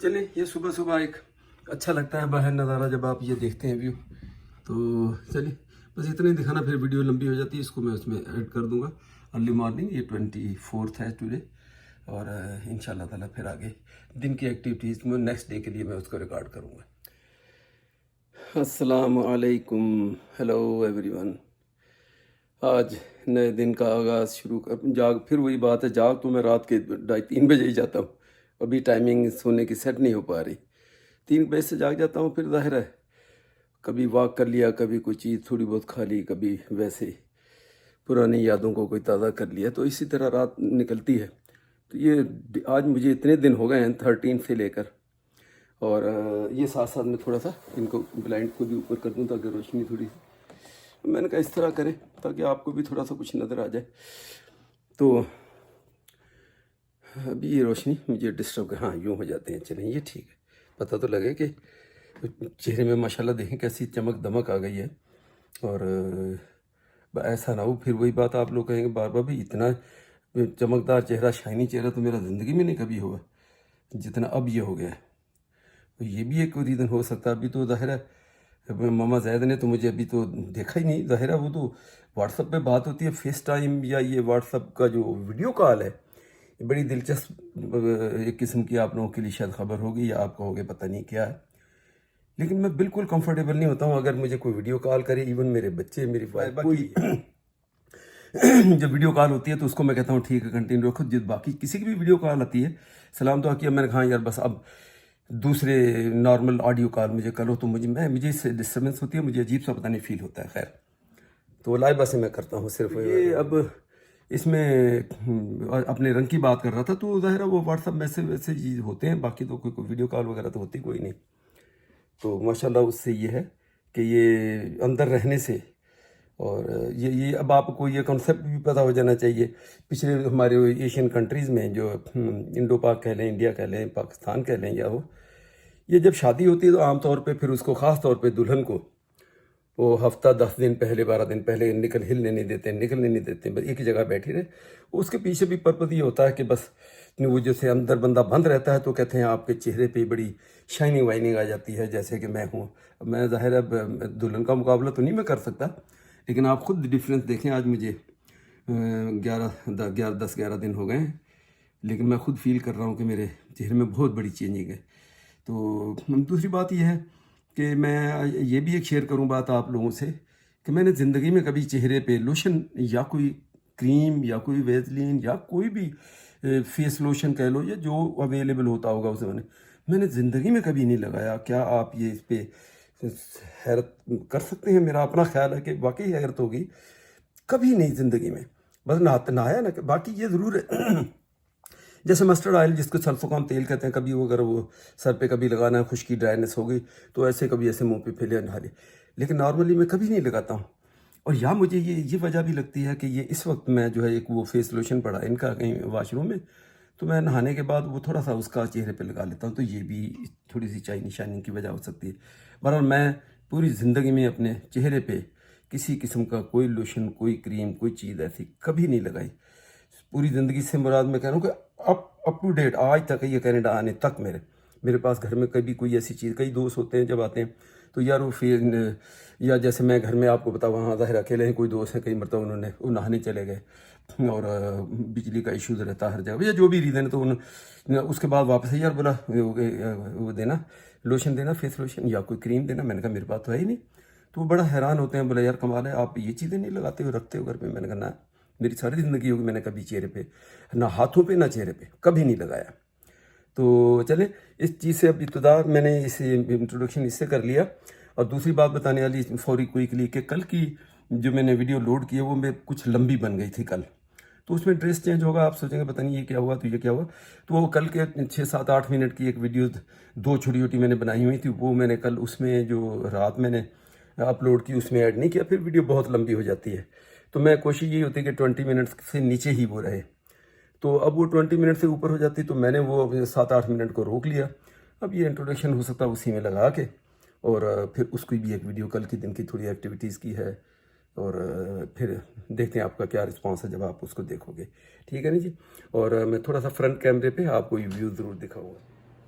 चलें, ये सुबह सुबह एक अच्छा लगता है बाहर नज़ारा जब आप ये देखते हैं व्यू। तो चलिए बस इतना ही दिखाना, फिर वीडियो लंबी हो जाती है, इसको मैं उसमें ऐड कर दूंगा। अर्ली मॉर्निंग, ये 24 है टुडे, और इंशाल्लाह ताला फिर आगे दिन की एक्टिविटीज़ में नेक्स्ट डे के लिए मैं उसको रिकॉर्ड करूँगा। अस्सलाम वालेकुम, हेलो एवरीवन। आज नए दिन का आगाज़ शुरू कर, फिर वही बात है, जाग तो मैं रात के 2:30-3 बजे ही जाता हूँ। अभी टाइमिंग सोने की सेट नहीं हो पा रही। 3 बजे से जाग जाता हूँ, फिर ज़ाहिर है कभी वॉक कर लिया, कभी कोई चीज़ थोड़ी बहुत खा ली, कभी वैसे पुरानी यादों को कोई ताज़ा कर लिया, तो इसी तरह रात निकलती है। तो ये आज मुझे इतने दिन हो गए हैं 13 से लेकर, और ये साथ साथ में थोड़ा सा इनको ब्लाइंड को भी ऊपर कर दूँ ताकि रोशनी थोड़ी, मैंने कहा इस तरह करें ताकि आपको भी थोड़ा सा कुछ नज़र आ जाए। तो अभी ये रोशनी मुझे डिस्टर्ब कर, हाँ यूँ हो जाते हैं, चलें ये ठीक है, पता तो लगे कि चेहरे में माशाल्लाह देखें कैसी चमक दमक आ गई है। और ऐसा ना हो फिर वही बात आप लोग कहेंगे बार बार, भी इतना चमकदार चेहरा, शाइनी चेहरा तो मेरा ज़िंदगी में नहीं कभी हुआ जितना अब ये हो गया है। तो ये भी एक रीज़न हो सकता है। अभी तो ज़ाहिर है मामा जैद ने तो मुझे अभी तो देखा ही नहीं, ज़ाहिर है वो तो व्हाट्सअप पे बात होती है, फेस टाइम या ये व्हाट्सअप का जो वीडियो कॉल है, ये बड़ी दिलचस्प एक किस्म की आप लोगों के लिए शायद खबर होगी, या आप कहोगे पता नहीं क्या है। लेकिन मैं बिल्कुल कंफर्टेबल नहीं होता हूँ अगर मुझे कोई वीडियो कॉल करे, इवन मेरे बच्चे, मेरी वाइफ, कोई जब वीडियो कॉल होती है तो उसको मैं कहता हूँ ठीक है कंटिन्यू रखो। जिस बाकी किसी की भी वीडियो कॉल आती है, सलाम तो किया, मैंने कहा यार बस अब दूसरे नॉर्मल ऑडियो कॉल मुझे करो, तो मुझे इससे डिस्टर्बेंस होती है, मुझे अजीब सा पता नहीं फील होता है। खैर तो लाइव बस मैं करता हूँ सिर्फ ये। अब इसमें अपने रंग की बात कर रहा था, तो ज़ाहिर है वो व्हाट्सअप मैसेज होते हैं, बाकी तो कोई वीडियो कॉल वगैरह तो होती कोई नहीं। तो माशाल्लाह उससे ये है कि ये अंदर रहने से, और ये अब आपको ये कॉन्सेप्ट भी पता हो जाना चाहिए। पिछले हमारे एशियन कंट्रीज़ में जो इंडो पाक कह लें, इंडिया कह लें, पाकिस्तान कह लें, या हो, ये जब शादी होती है तो आमतौर पे फिर उसको ख़ास तौर पे दुल्हन को वो हफ्ता 10 दिन पहले, 12 दिन पहले हिलने नहीं देते, निकलने नहीं देते, बस एक ही जगह बैठी रहे। उसके पीछे भी पर्पज़ ये होता है कि बस वो जैसे अंदर बंदा बंद रहता है, तो कहते हैं आपके चेहरे पे बड़ी शाइनिंग वाइनिंग आ जाती है, जैसे कि मैं हूँ। मैं ज़ाहिर है दुल्हन का मुकाबला तो नहीं मैं कर सकता, लेकिन आप ख़ुद डिफरेंस देखें। आज मुझे 10-11 दिन हो गए हैं, लेकिन मैं ख़ुद फील कर रहा हूँ कि मेरे चेहरे में बहुत बड़ी चेंजिंग है। तो दूसरी बात यह है कि मैं ये भी एक शेयर करूँ बात आप लोगों से कि मैंने ज़िंदगी में कभी चेहरे पे लोशन या कोई क्रीम या कोई वेज़लिन या कोई भी फेस लोशन कह लो, या जो अवेलेबल होता होगा उस ज़माने, मैंने ज़िंदगी में कभी नहीं लगाया। क्या आप ये इस पर हैरत कर सकते हैं? मेरा अपना ख्याल है कि वाकई हैरत होगी। कभी नहीं ज़िंदगी में, बस नहाया ना। बाकी ये ज़रूर है जैसे मस्टर्ड ऑयल जिसको सरसों तेल कहते हैं, कभी वो अगर वो सर पे कभी लगाना है, खुश्की ड्राइनेस हो गई तो ऐसे कभी ऐसे मुंह पे फैले नहा ले, लेकिन नॉर्मली मैं कभी नहीं लगाता हूँ। और या मुझे ये वजह भी लगती है कि ये इस वक्त मैं जो है एक वो फेस लोशन पड़ा है इनका कहीं वॉशरूम में, तो मैं नहाने के बाद वो थोड़ा सा उसका चेहरे पे लगा लेता हूँ, तो ये भी थोड़ी सी चाइनी शाइनिंग की वजह हो सकती है। बहरहाल मैं पूरी ज़िंदगी में अपने चेहरे पे किसी किस्म का कोई लोशन, कोई क्रीम, कोई चीज़ ऐसी कभी नहीं लगाई। पूरी ज़िंदगी से मुराद मैं कह रहा हूँ कि अप टू डेट आज तक, ये कनाडा आने तक मेरे पास घर में कभी कोई ऐसी चीज़, कई दोस्त होते हैं जब आते हैं तो यार वो फिर, या जैसे मैं घर में आपको बताऊँ, वहाँ ज़ाहिर अकेले हैं, कोई दोस्त हैं, कई मरतबा उन्होंने वो नहाने चले गए और बिजली का इशूज़ रहता है हर जगह, या जो भी रीज़न है, तो उसके बाद वापस यार बोला वो देना, लोशन देना, फेस लोशन या कोई क्रीम देना। मैंने कहा मेरे पास तो है ही नहीं। तो वो बड़ा हैरान होते हैं, बोला यार कमाल है, आप ये चीज़ें नहीं लगाते हो, रखते हो घर पे? मैंने कहा ना, मेरी सारी ज़िंदगी होगी मैंने कभी चेहरे पे, ना हाथों पे ना चेहरे पे, कभी नहीं लगाया। तो चले इस चीज़ से अब इब्तिदा मैंने इसे इंट्रोडक्शन इससे कर लिया। और दूसरी बात बताने वाली फौरी क्विकली कि कल की जो मैंने वीडियो लोड की है वो मैं कुछ लंबी बन गई थी कल, तो उसमें ड्रेस चेंज होगा, आप सोचेंगे पता नहीं ये क्या हुआ, तो ये क्या हुआ। तो वो कल के 6-7-8 मिनट की एक वीडियो 2 छोटी छोटी मैंने बनाई हुई थी, वो मैंने कल उसमें जो रात मैंने अपलोड की उसमें ऐड नहीं किया, फिर वीडियो बहुत लंबी हो जाती है। तो मैं कोशिश यही होती है कि 20 मिनट्स से नीचे ही वो रहे। तो अब वो 20 मिनट से ऊपर हो जाती, तो मैंने वो 7-8 मिनट को रोक लिया। अब ये इंट्रोडक्शन हो सकता है उसी में लगा के, और फिर उसकी भी एक वीडियो कल की दिन की थोड़ी एक्टिविटीज़ की है, और फिर देखते हैं आपका क्या रिस्पांस है जब आप उसको देखोगे। ठीक है ना जी। और मैं थोड़ा सा फ्रंट कैमरे पे आपको ये व्यू ज़रूर दिखाऊंगा।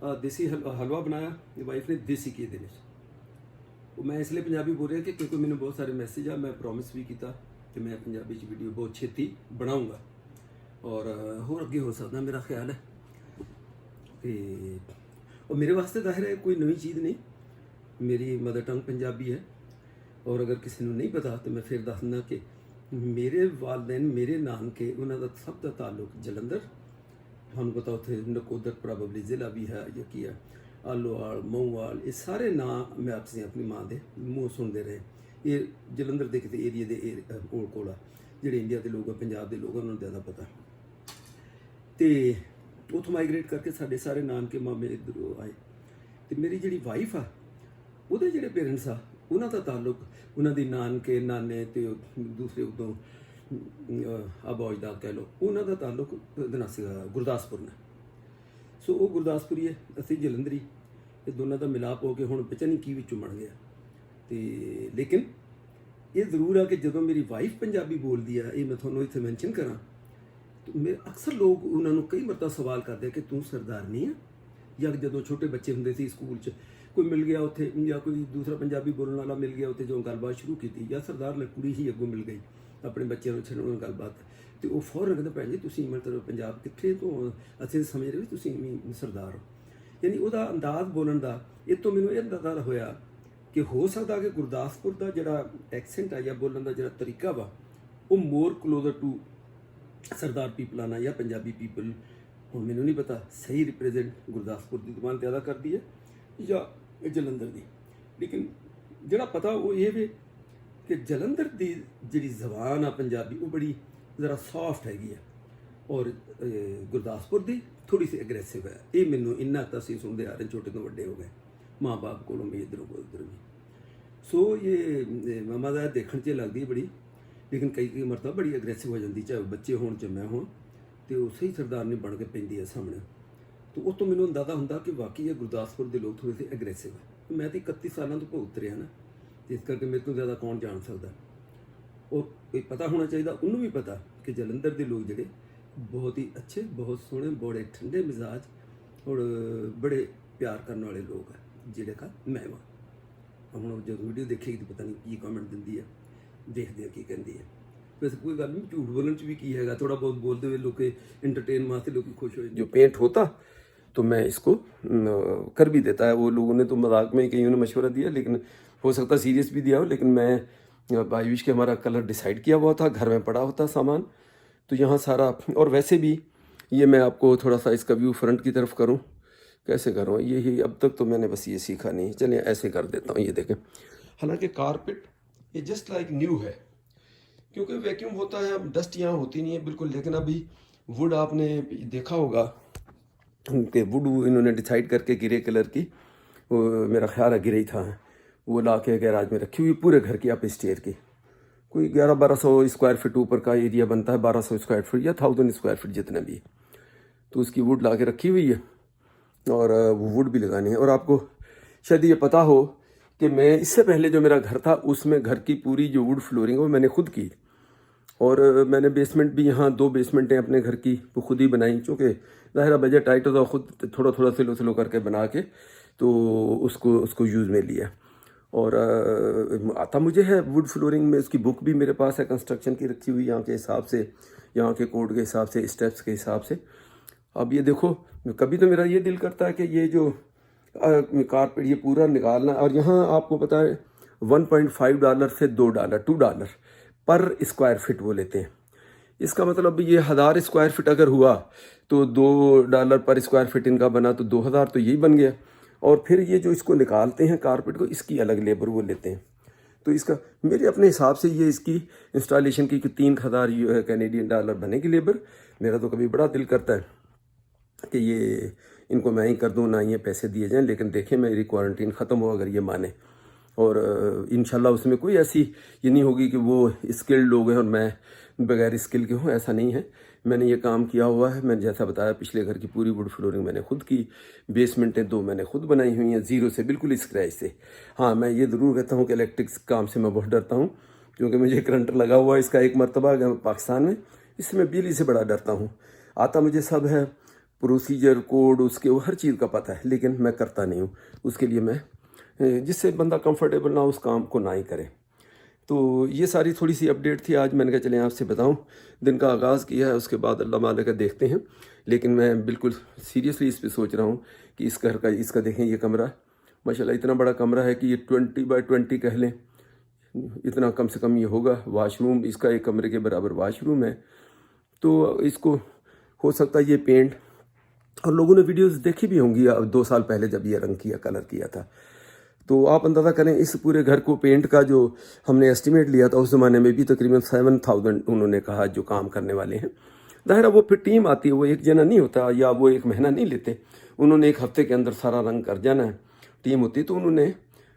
देसी हलवा बनाया वाइफ ने देसी घी दे विच। मैं इसलिए पंजाबी बोल रहा कि क्योंकि मैंने बहुत सारे मैसेज आ, मैं प्रॉमिस भी किया कि मैं पंजाबी वीडियो बहुत छेती बनाऊँगा और होर अगे हो सकता मेरा ख्याल है। और मेरे वास्ते जाहिर है कोई नवी चीज़ नहीं, मेरी मदर टंग पंजाबी है। और अगर किसी को नहीं पता तो मैं फिर दस दिना कि मेरे वालदैन मेरे नानके उन्होंने सब का ताल्लुक जलंधर, थानू पता उत्थे नकोदर प्रॉबेबली ज़िला भी है या की है, आलोवाल मऊवाल, ये सारे नाम मैं आपसे अपनी माँ के मूँह सुनते रहे। ये जलंधर के किसी एरिए के कोल कोल आ, जेडे इंडिया के लोग पंजाब के लोग उन्होंने ज़्यादा पता। तो उतो माइग्रेट करके साढ़े सारे नानके मामे इधर आए। तो मेरी जी वाइफ आ उहदे जिहड़े पेरेंट्स आ उन्हां दा ताल्लुक उन्हां दी नानके नाने ते दूसरे उदों अबौजदाद कह लो, उन्हां दा ताल्लुक उहदे सीगा गुरदासपुर ने। सो वो गुरदासपुरी है, असीं जलंधरी, ये दोनों का मिलाप हो के हुण पता नहीं की विचों बन गया। तो लेकिन ये जरूर है कि जदों मेरी वाइफ पंजाबी बोलती है, ये मैं थोड़ा इत्थे मैंशन करा, तो मेरे अक्सर लोग उन्होंने कई मरतबा सवाल करते कि तू सरदारनी है, या जदों छोटे बच्चे होंदे सी स्कूल च कोई मिल गया उत्थे या कोई दूसरा पंजाबी बोलने वाला मिल गया उत्थे जो गलबात शुरू की, या सरदार ने कुड़ी ही अगों मिल गई अपने बच्चों को छड्डण गलबात, तो वो फौरन कहते भैन जी तुसीं मतलब पंजाब कित्थे तो असीं समझ रहे तुसीं भी सरदार हो। यानी उसका अंदाज़ बोलण का इस तो मैनूं ये अंदाज़ा होया कि हो सकता कि गुरदासपुर का जिहड़ा एक्सेंट है या बोलण का जिहड़ा तरीका वा वो मोर क्लोजर टू सरदार पीपल आना या पंजाबी पीपल, हुण मैनूं नहीं पता सही रिप्रेजेंट गुरदासपुर की जुबान ज़्यादा करती है या जलंधर की। लेकिन जिहड़ा पता वो ये वे कि जलंधर की जिहड़ी जबान आ पंजाबी वो बड़ी ज़रा सॉफ्ट हैगी है और गुरदासपुर की थोड़ी सी एग्रैसिव है। ये मैनूं इन्ना तो असीं सुनते आ रहे छोटे तो वड्डे हो गए, माँ बाप कोलों भी इधरों को उधर भी। सो ये मामा दा देखण च लगदी है बड़ी, लेकिन कई मरतबा बड़ी एग्रैसिव हो जाती, चाहे बच्चे होण चाहे मैं हों, तो उसे ही सरदारनी बन के पैंदी है सामने। तो उस तो मैनूं अंदाज़ा हुंदा कि वाकई गुरदासपुर के लोग थोड़े से एग्रैसिव है। मैं तो 31 सालों तो भुगत रहा ना, इस करके मेरे तो ज़्यादा कौन जान सकता। और ये पता होना चाहिए उन्होंने भी पता कि जलंधर के लोग जोड़े बहुत ही अच्छे, बहुत सोहने, बड़े ठंडे मिजाज और बड़े प्यार करने वाले लोग हैं जिहड़े का मैं वहाँ। हम जो वीडियो देखेगी तो पता नहीं की कॉमेंट दिंदी है, देखते हैं की कहती है। वैसे कोई गल नहीं, झूठ बोलने भी की है, थोड़ा बहुत बोलते हुए लोग एंटरटेन वास्ते लोग खुश हो। जो पेंट होता तो मैं इसको कर भी देता है। वो लोगों ने तो मजाक में कहीं उन्होंने मशवरा दिया, लेकिन हो सकता सीरियस भी दिया हो। लेकिन मैं भाई विश के हमारा कलर डिसाइड किया हुआ था, घर में पड़ा होता सामान, तो यहाँ सारा। और वैसे भी ये मैं आपको थोड़ा सा इसका व्यू फ्रंट की तरफ करूँ, कैसे करूँ ये अब तक तो मैंने बस ये सीखा नहीं। चलिए ऐसे कर देता हूँ, ये देखें। हालांकि कारपेट ये जस्ट लाइक न्यू है, क्योंकि वैक्यूम होता है, अब डस्ट यहाँ होती नहीं है बिल्कुल। लेकिन अभी वुड आपने देखा होगा कि वुड इन्होंने डिसाइड करके ग्रे कलर की, वो मेरा ख्याल है ग्रे ही था, वो ला के गैराज में रखी हुई पूरे घर की, आप स्टेयर की। कोई 1100-1200 स्क्वायर फीट ऊपर का एरिया बनता है, 1200 स्क्वायर फीट या 1000 स्क्वायर फीट जितना भी, तो उसकी वुड ला के रखी हुई है और वो वुड भी लगानी है। और आपको शायद ये पता हो कि मैं इससे पहले जो मेरा घर था उसमें घर की पूरी जो वुड फ्लोरिंग वो मैंने खुद की, और मैंने बेसमेंट भी, यहाँ 2 बेसमेंटें अपने घर की वो खुद ही बनाई, चूँकि ज़ाहिर बजट टाइट होता, खुद थोड़ा थोड़ा स्लो करके बना के तो उसको यूज़ में लिया। और आता मुझे है वुड फ्लोरिंग में, उसकी बुक भी मेरे पास है कंस्ट्रक्शन की रखी हुई, यहाँ के हिसाब से, यहाँ के कोड के हिसाब से, स्टेप्स के हिसाब से। अब ये देखो, कभी तो मेरा ये दिल करता है कि ये जो कारपेट ये पूरा निकालना। और यहाँ आपको पता है $1.5 से $2 पर स्क्वायर फीट वो लेते हैं। इसका मतलब ये 1000 स्क्वायर फीट अगर हुआ तो $2 पर स्क्वायर फीट इनका बना, तो 2000 तो यही बन गया। और फिर ये जो इसको निकालते हैं कारपेट को, इसकी अलग लेबर वो लेते हैं। तो इसका मेरे अपने हिसाब से ये इसकी इंस्टॉलेशन की 3000 कैनेडियन डॉलर बनेगी लेबर। मेरा तो कभी बड़ा दिल करता है कि ये इनको मैं ही कर दूँ, ना ये पैसे दिए जाएं। लेकिन देखें मेरी क्वारंटीन ख़त्म हो अगर ये माने, और इंशाल्लाह उसमें कोई ऐसी ये नहीं होगी कि वो स्किल्ड लोग हैं और मैं बगैर स्किल के हूँ, ऐसा नहीं है। मैंने ये काम किया हुआ है। मैंने जैसा बताया पिछले घर की पूरी वुड फ्लोरिंग मैंने खुद की, बेसमेंटें 2 मैंने खुद बनाई हुई हैं ज़ीरो से, बिल्कुल स्क्रैच से। हाँ, मैं ये ज़रूर कहता हूँ कि इलेक्ट्रिक काम से मैं बहुत डरता हूँ, क्योंकि मुझे करंट लगा हुआ है इसका एक मरतबा पाकिस्तान में, इससे मैं बिजली से बड़ा डरता हूँ। आता मुझे सब है, پروسیجر کوڈ اس کے وہ ہر چیز کا پتہ ہے، لیکن میں کرتا نہیں ہوں. اس کے لیے میں جس سے بندہ کمفرٹیبل نہ اس کام کو نہ ہی کرے. تو یہ ساری تھوڑی سی اپڈیٹ تھی آج. میں نے کہا چلیں آپ سے بتاؤں. دن کا آغاز کیا ہے، اس کے بعد اللہ مالک کا دیکھتے ہیں. لیکن میں بالکل سیریسلی اس پہ سوچ رہا ہوں کہ اس گھر کا، اس کا دیکھیں یہ کمرہ ماشاءاللہ اتنا بڑا کمرہ ہے کہ یہ 20x20 کہہ لیں، اتنا کم سے کم یہ ہوگا. واش روم اس کا ایک کمرے کے برابر واش روم ہے. تو اس کو ہو سکتا ہے یہ پینٹ، اور لوگوں نے ویڈیوز دیکھی بھی ہوں گی 2 سال پہلے جب یہ رنگ کیا، کلر کیا تھا. تو آپ اندازہ کریں اس پورے گھر کو پینٹ کا جو ہم نے اسٹیمیٹ لیا تھا اس زمانے میں بھی تقریباً 7000 انہوں نے کہا جو کام کرنے والے ہیں. ظاہر ہے وہ پھر ٹیم آتی ہے، وہ ایک جنا نہیں ہوتا، یا وہ ایک مہینہ نہیں لیتے. انہوں نے ایک ہفتے کے اندر سارا رنگ کر جانا ہے. ٹیم ہوتی تو انہوں نے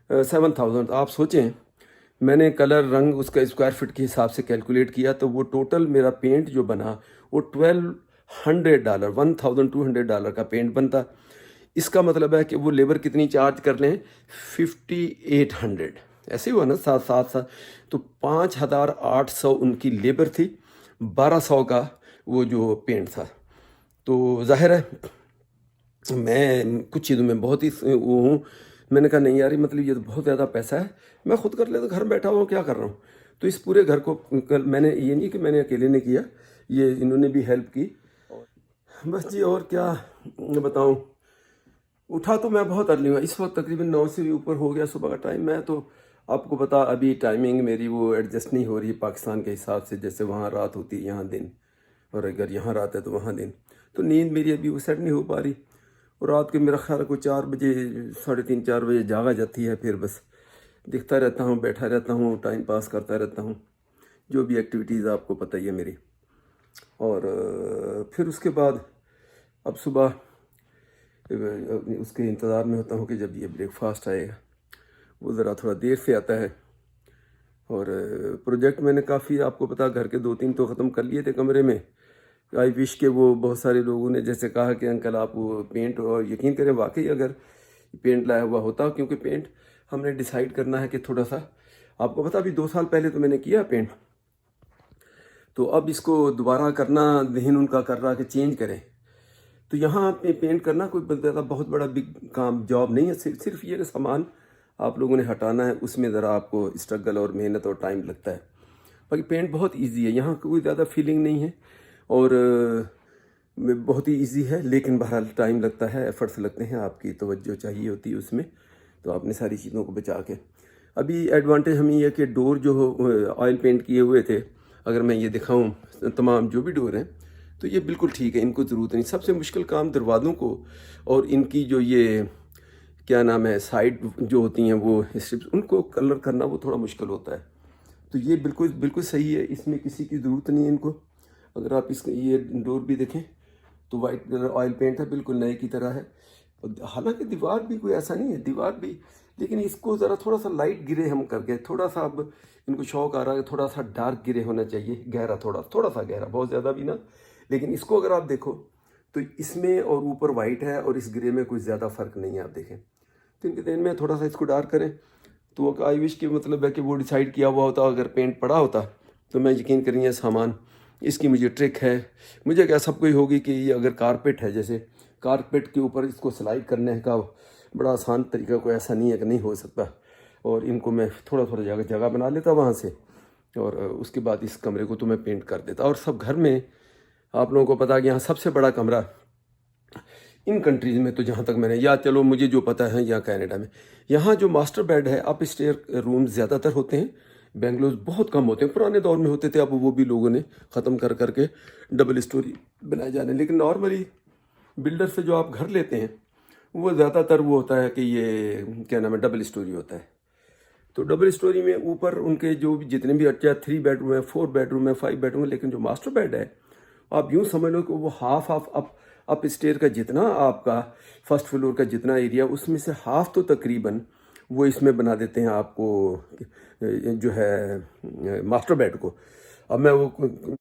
7000. آپ سوچیں میں نے کلر رنگ اس کا اسکوائر فٹ کے حساب سے کیلکولیٹ کیا تو وہ ٹوٹل میرا پینٹ جو بنا وہ $1200 $1200 کا پینٹ بنتا. اس کا مطلب ہے کہ وہ لیبر کتنی چارج کر لیں، 5800. ایسے ہی ہوا نا، 7 تو 5800 ان کی لیبر تھی، 1200 کا وہ جو پینٹ تھا. تو ظاہر ہے میں کچھ چیزوں میں بہت ہی وہ ہوں. میں نے کہا نہیں یار مطلب یہ تو بہت زیادہ پیسہ ہے، میں خود کر لیتا، گھر بیٹھا ہوں کیا کر رہا ہوں. تو اس پورے گھر کو میں نے یہ نہیں کہ میں نے اکیلے نے کیا، یہ انہوں نے بھی ہیلپ کی. بس جی اور کیا بتاؤں. اٹھا تو میں بہت ارلی ہوں، اس وقت تقریباً 9 سے بھی اوپر ہو گیا صبح کا ٹائم. میں تو آپ کو پتا ابھی ٹائمنگ میری وہ ایڈجسٹ نہیں ہو رہی پاکستان کے حساب سے، جیسے وہاں رات ہوتی ہے یہاں دن، اور اگر یہاں رات ہے تو وہاں دن. تو نیند میری ابھی وہ سیٹ نہیں ہو پا رہی. اور رات کے میرا خیال ہے کوئی 4 بجے 3:30 4 بجے جاگا جاتی ہے. پھر بس دکھتا رہتا ہوں، بیٹھا رہتا ہوں، ٹائم پاس کرتا رہتا ہوں، جو بھی ایکٹیویٹیز آپ کو پتہ ہی ہے میری. اور پھر اس کے بعد اب صبح اس کے انتظار میں ہوتا ہوں کہ جب یہ بریک فاسٹ آئے گا. وہ ذرا تھوڑا دیر سے آتا ہے. اور پروجیکٹ میں نے کافی آپ کو پتا گھر کے 2-3 تو ختم کر لیے تھے کمرے میں. آئی وش کہ وہ بہت سارے لوگوں نے جیسے کہا کہ انکل آپ وہ پینٹ، اور یقین کریں واقعی اگر پینٹ لایا ہوا ہوتا، کیونکہ پینٹ ہم نے ڈیسائیڈ کرنا ہے کہ تھوڑا سا آپ کو پتا ابھی 2 سال پہلے تو میں نے کیا پینٹ، تو اب اس کو دوبارہ کرنا ذہن ان کا کر رہا کہ چینج کریں. تو یہاں پینٹ کرنا کوئی زیادہ بہت بڑا بگ کام جاب نہیں ہے. صرف یہ سامان آپ لوگوں نے ہٹانا ہے، اس میں ذرا آپ کو اسٹرگل اور محنت اور ٹائم لگتا ہے. باقی پینٹ بہت ایزی ہے، یہاں کوئی زیادہ فیلنگ نہیں ہے، اور بہت ہی ایزی ہے. لیکن بہرحال ٹائم لگتا ہے، ایفرٹس لگتے ہیں، آپ کی توجہ چاہیے ہوتی ہے اس میں. تو آپ نے ساری چیزوں کو بچا کے ابھی ایڈوانٹیج ہمیں یہ کہ ڈور جو آئل پینٹ کیے ہوئے تھے، اگر میں یہ دکھاؤں تمام جو بھی ڈور ہیں تو یہ بالکل ٹھیک ہے، ان کو ضرورت نہیں. سب سے مشکل کام دروازوں کو اور ان کی جو یہ کیا نام ہے سائڈ جو ہوتی ہیں وہ اسٹرپس، ان کو کلر کرنا وہ تھوڑا مشکل ہوتا ہے. تو یہ بالکل صحیح ہے، اس میں کسی کی ضرورت نہیں ہے ان کو. اگر آپ اس یہ ڈور بھی دیکھیں تو وائٹ آئل پینٹ ہے، بالکل نئے کی طرح ہے. حالانکہ دیوار بھی کوئی ایسا نہیں ہے، دیوار بھی، لیکن اس کو ذرا تھوڑا سا لائٹ گرے ہم کر گئے. تھوڑا سا اب ان کو شوق آ رہا ہے، تھوڑا سا ڈارک گرے ہونا چاہیے، گہرا، تھوڑا سا گہرا، بہت زیادہ بھی نہ. لیکن اس کو اگر آپ دیکھو تو اس میں اور اوپر وائٹ ہے اور اس گرے میں کوئی زیادہ فرق نہیں ہے. آپ دیکھیں تو ان کے ذہن میں تھوڑا سا اس کو ڈارک کریں. تو آئی وش کے مطلب ہے کہ وہ ڈیسائیڈ کیا ہوا ہوتا، اگر پینٹ پڑا ہوتا تو میں یقین کریں یہ سامان، اس کی مجھے ٹرک ہے. مجھے کیا سب کو ہی ہوگی کہ یہ اگر کارپیٹ ہے، جیسے کارپیٹ کے اوپر اس کو سلائی کرنے کا بڑا آسان طریقہ کوئی ایسا نہیں ہے کہ نہیں ہو سکتا. اور ان کو میں تھوڑا جگہ بنا لیتا وہاں سے، اور اس کے بعد اس کمرے کو تو میں پینٹ کر دیتا. اور سب گھر میں آپ لوگوں کو پتا کہ یہاں سب سے بڑا کمرہ ان کنٹریز میں، تو جہاں تک میں نے یا چلو مجھے جو پتہ ہے یا کینیڈا میں، یہاں جو ماسٹر بیڈ ہے، اپ اسٹیئر روم زیادہ تر ہوتے ہیں. بنگلوز بہت کم ہوتے ہیں، پرانے دور میں ہوتے تھے، اب وہ بھی لوگوں نے ختم کر کے ڈبل اسٹوری بنائے جانے. لیکن نارملی بلڈر سے جو آپ گھر لیتے ہیں وہ زیادہ تر وہ ہوتا ہے کہ یہ کیا نام ہے ڈبل اسٹوری ہوتا ہے. تو ڈبل اسٹوری میں اوپر ان کے جو بھی جتنے بھی 3 بیڈ روم ہے، 4 بیڈ روم ہے، 5 بیڈ روم ہے. لیکن جو ماسٹر بیڈ ہے آپ یوں سمجھ لو کہ وہ ہاف اپ اسٹیئر کا جتنا آپ کا فرسٹ فلور کا جتنا ایریا، اس میں سے ہاف تو تقریباً وہ اس میں بنا دیتے ہیں آپ کو جو ہے ماسٹر بیڈ کو. اب میں وہ